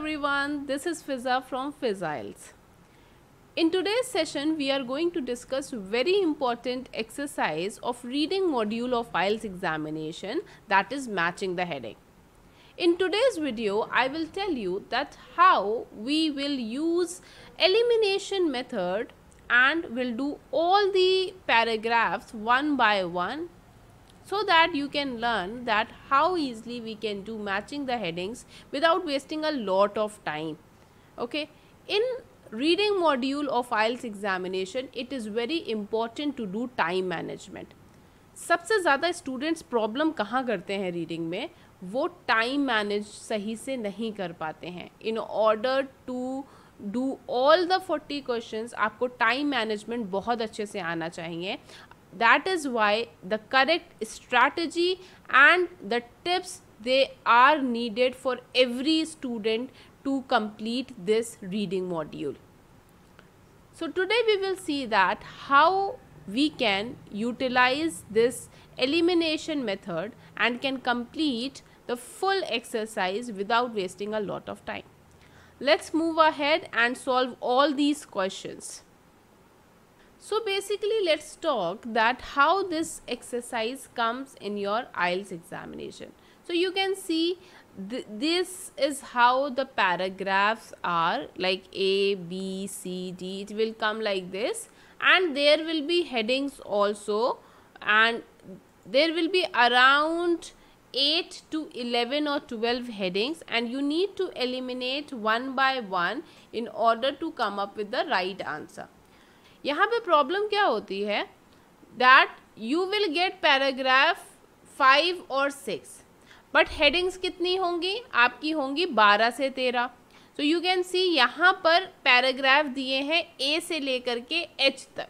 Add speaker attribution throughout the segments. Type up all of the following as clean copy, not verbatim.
Speaker 1: everyone, this is Fiza from Fiziles. In today's session, we are going to discuss very important exercise of reading module of IELTS examination, that is matching the heading. In today's video, I will tell you that how we will use elimination method and will do all the paragraphs one by one, so that you can learn that how easily we can do matching the headings without wasting a lot of time. Okay, in reading module of IELTS examination, it is very important to do time management. सबसे ज़्यादा students problem कहाँ करते हैं reading में, वो time manage सही से नहीं कर पाते हैं. In order to do all the 40 questions आपको टाइम मैनेजमेंट बहुत अच्छे से आना चाहिए. That is why the correct strategy and the tips they are needed for every student to complete this reading module. So today we will see that how we can utilize this elimination method and can complete the full exercise without wasting a lot of time. Let's move ahead and solve all these questions. So basically, let's talk that how this exercise comes in your IELTS examination. So you can see this is how the paragraphs are, like A, B, C, D. It will come like this, and there will be headings also, and there will be around 8 to 11 or 12 headings, and you need to eliminate one by one in order to come up with the right answer. यहाँ पे problem क्या होती है, that you will gate paragraph 5 और 6, but headings कितनी होंगी, आपकी होंगी 12 से 13. सो यू कैन सी यहाँ पर पैराग्राफ दिए हैं ए से लेकर के एच तक.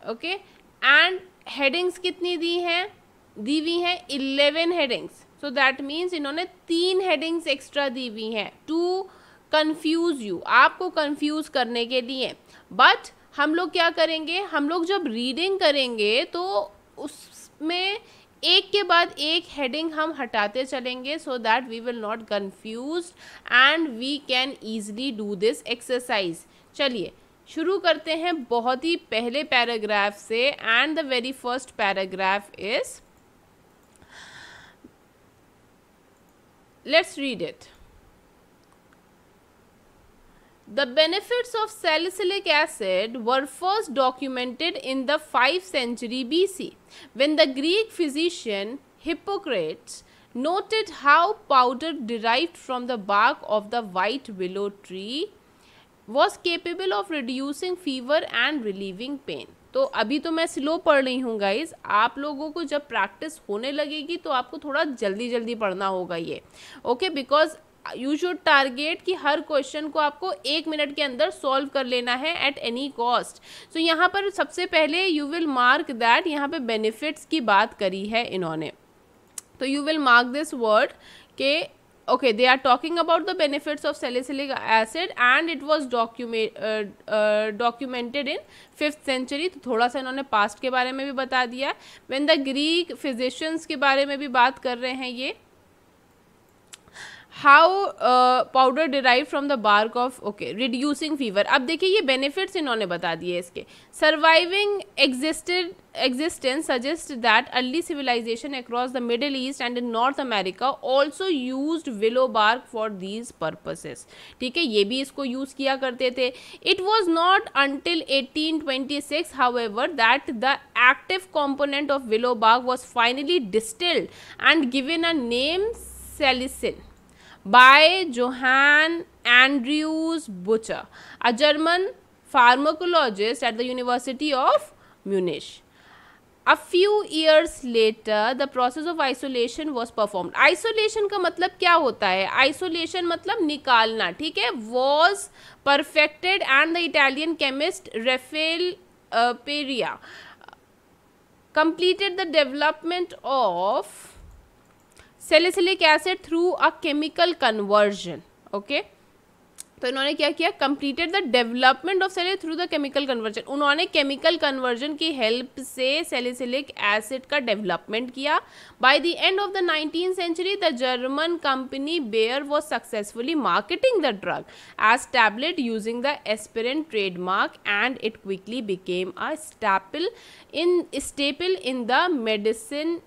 Speaker 1: ओके, एंड हेडिंग्स कितनी दी हुई हैं 11 हेडिंग्स. सो दैट मीन्स इन्होंने 3 हेडिंग्स एक्स्ट्रा दी हुई हैं टू कंफ्यूज यू, आपको कंफ्यूज करने के लिए. बट हम लोग क्या करेंगे, हम लोग जब रीडिंग करेंगे तो उसमें एक के बाद एक हेडिंग हम हटाते चलेंगे, so that we will not confuse and we can easily do this exercise. चलिए शुरू करते हैं बहुत ही पहले पैराग्राफ से, and the very first paragraph is, let's read it. The benefits of salicylic acid were first documented in the 5th century BC, when the Greek physician Hippocrates noted how powder derived from the bark of the white willow tree was capable of reducing fever and relieving pain. तो अभी तो मैं slow पढ़ रही हूँ guys, आप लोगों को जब प्रैक्टिस होने लगेगी तो आपको थोड़ा जल्दी जल्दी पढ़ना होगा ये. Okay, because you should target कि हर क्वेश्चन को आपको 1 मिनट के अंदर सॉल्व कर लेना है एट एनी कॉस्ट. सो यहाँ पर सबसे पहले यू विल मार्क दैट यहाँ पे बेनिफिट्स की बात करी है इन्होंने, तो you will mark this word के okay they are talking about the benefits of salicylic acid and it was documented in 5th century. तो थोड़ा सा इन्होंने पास्ट के बारे में भी बता दिया. व्हेन द ग्रीक फिजिशियंस के बारे में भी बात कर रहे हैं ये, how powder derive from the bark of, okay, reducing fever. अब देखिए ये बेनिफिट्स इन्होंने बता दिए इसके. Surviving existence suggest that early civilisation across the Middle East and in North America also used willow bark for these purposes. ठीक है, ये भी इसको यूज किया करते थे. It was not until 1826 however that the active component of willow bark was finally distilled and given a name salicin by Johann Andrews Bucher, a German pharmacologist at the University of Munich. A few years later, the process of isolation was performed. Isolation का मतलब क्या होता है, isolation मतलब निकालना. ठीक है, was perfected and the Italian chemist Raffaele Peria completed the development of salicylic acid through a chemical conversion. Okay, तो इन्होंने क्या किया, completed the development of salicylic through the chemical conversion, उन्होंने केमिकल कन्वर्जन की हेल्प से salicylic acid का development किया. By the end of the 19th century the German company Bayer was successfully marketing the drug as tablet using the aspirin trademark and it quickly became a staple in the medicine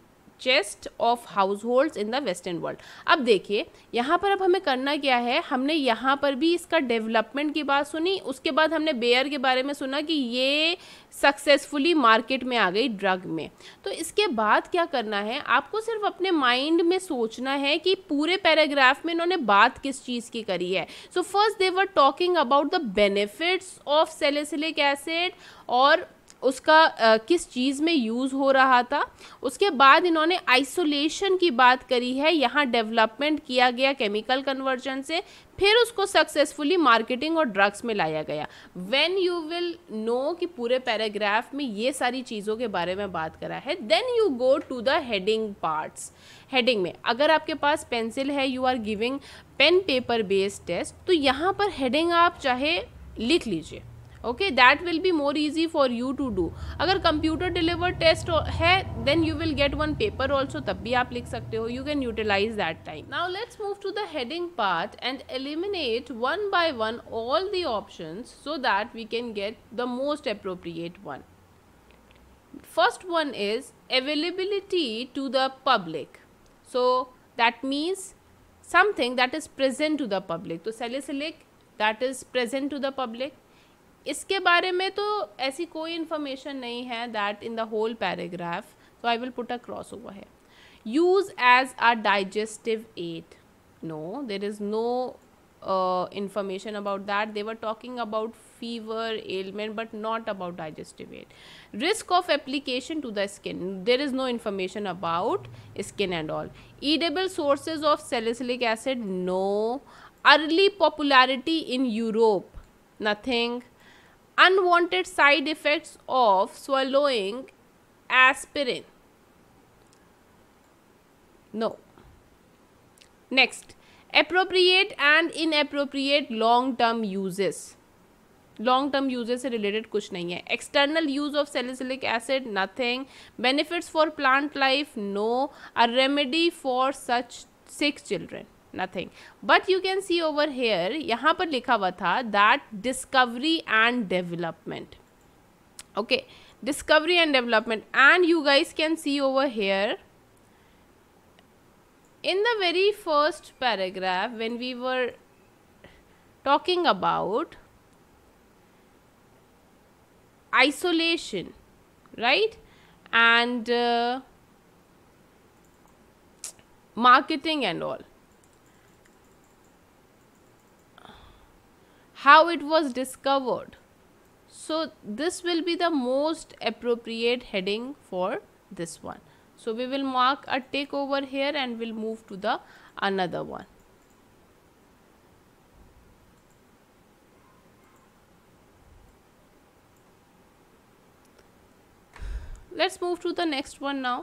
Speaker 1: chest of households in the western world. अब देखिए यहाँ पर अब हमें करना क्या है, हमने यहाँ पर भी इसका डेवलपमेंट की बात सुनी, उसके बाद हमने बेयर के बारे में सुना कि ये सक्सेसफुली मार्केट में आ गई ड्रग में. तो इसके बाद क्या करना है, आपको सिर्फ अपने माइंड में सोचना है कि पूरे पैराग्राफ में इन्होंने बात किस चीज़ की करी है. So first they were talking about the benefits of salicylic acid और उसका किस चीज़ में यूज़ हो रहा था. उसके बाद इन्होंने आइसोलेशन की बात करी है, यहाँ डेवलपमेंट किया गया केमिकल कन्वर्जन से, फिर उसको सक्सेसफुली मार्केटिंग और ड्रग्स में लाया गया. व्हेन यू विल नो कि पूरे पैराग्राफ में ये सारी चीज़ों के बारे में बात करा है, then you go to the heading parts. Heading में अगर आपके पास पेंसिल है, you are giving pen paper based test, तो यहाँ पर हेडिंग आप चाहे लिख लीजिए. Okay, that will be more easy for you to do. अगर कंप्यूटर डिलीवर टेस्ट है then you will get one paper also, तब भी आप लिख सकते हो. You can utilise that time. Now let's move to the heading part and eliminate one by one all the options so that we can get the most appropriate one. First one is availability to the public. So that means something that is present to the public. तो salicylic that is present to the public. इसके बारे में तो ऐसी कोई information नहीं है that in the whole paragraph, so I will put a cross over here. Use as a digestive aid. No, there is no information about that. They were talking about fever, ailment, but not about digestive aid. Risk of application to the skin. There is no information about skin and all. Edible sources of salicylic acid. No. Early popularity in Europe. Nothing. Unwanted side effects of swallowing aspirin. No. Next, appropriate and inappropriate long term uses. Long term uses से related कुछ नहीं है. External use of salicylic acid, nothing. Benefits for plant life, no. A remedy for such sick children, nothing. But you can see over here, यहाँ पर लिखा हुआ था that discovery and development. Okay, discovery and development. And you guys can see over here in the very first paragraph when we were talking about isolation, right, and marketing and all, how it was discovered. So this will be the most appropriate heading for this one. So we will mark a tick over here and we'll move to the another one. Let's move to the next one now.